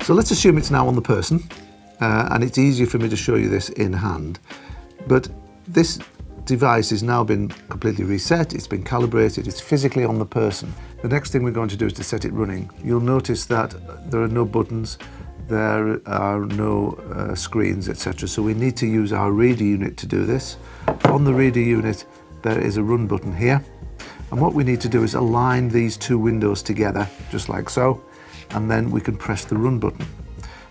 So let's assume it's now on the person, and it's easier for me to show you this in hand. But this device has now been completely reset, it's been calibrated, it's physically on the person. The next thing we're going to do is to set it running. You'll notice that there are no buttons, there are no screens, etc. So we need to use our reader unit to do this. On the reader unit there is a run button here, and what we need to do is align these two windows together, just like so, and then we can press the run button.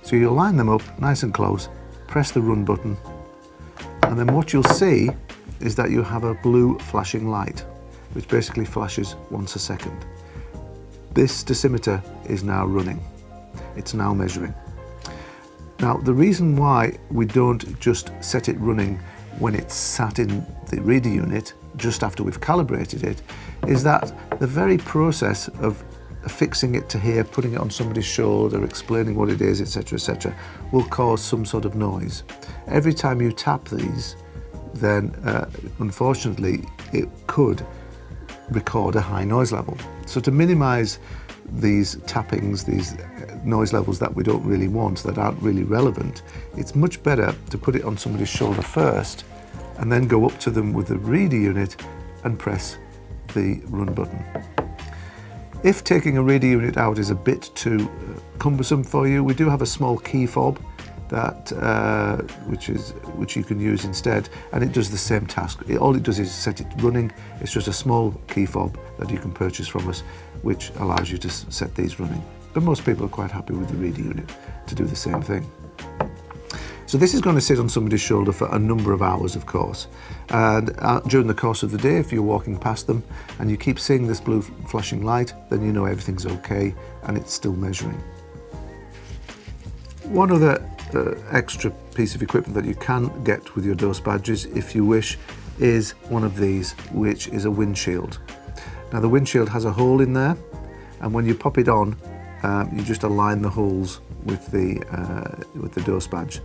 So you line them up nice and close, press the run button, and then what you'll see is that you have a blue flashing light, which basically flashes once a second. This dosimeter is now running. It's now measuring. Now, the reason why we don't just set it running when it's sat in the reader unit, just after we've calibrated it, is that the very process of affixing it to here, putting it on somebody's shoulder, explaining what it is, etc., etc., will cause some sort of noise. Every time you tap these, then unfortunately it could record a high noise level. So to minimize these tappings, these noise levels that we don't really want, that aren't really relevant, it's much better to put it on somebody's shoulder first and then go up to them with the reader unit and press the run button. If taking a reader unit out is a bit too cumbersome for you, we do have a small key fob that which you can use instead, and it does the same task. All it does is set it running. It's just a small key fob that you can purchase from us, which allows you to set these running. But most people are quite happy with the reader unit to do the same thing. So this is going to sit on somebody's shoulder for a number of hours, of course, and during the course of the day, if you're walking past them and you keep seeing this blue flashing light, then you know everything's okay and it's still measuring. One other extra piece of equipment that you can get with your doseBadges, if you wish, is one of these, which is a windshield. Now the windshield has a hole in there, and when you pop it on, you just align the holes with the doseBadge.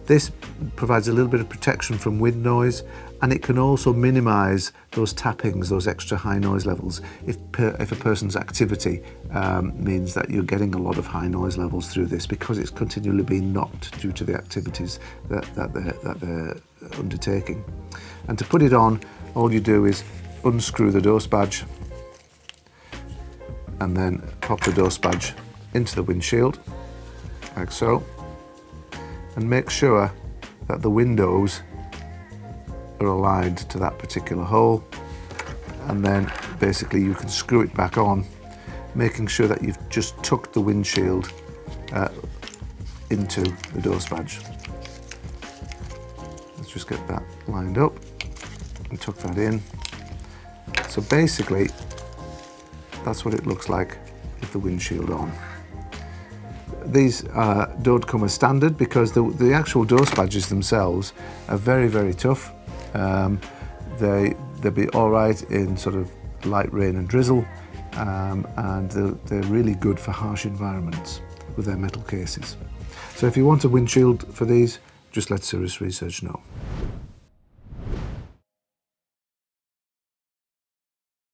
This provides a little bit of protection from wind noise, and it can also minimize those tappings, those extra high noise levels, if a person's activity means that you're getting a lot of high noise levels through this, because it's continually being knocked due to the activities that they're undertaking. And to put it on, all you do is unscrew the doseBadge and then pop the doseBadge into the windshield, like so, and make sure that the windows are aligned to that particular hole, and then basically you can screw it back on, making sure that you've just tucked the windshield into the doseBadge. Let's just get that lined up and tuck that in. So basically that's what it looks like with the windshield on. These don't come as standard because the actual doseBadges themselves are very, very tough. They'll be all right in sort of light rain and drizzle, and they're really good for harsh environments with their metal cases. So if you want a windshield for these, just let Serious Research know.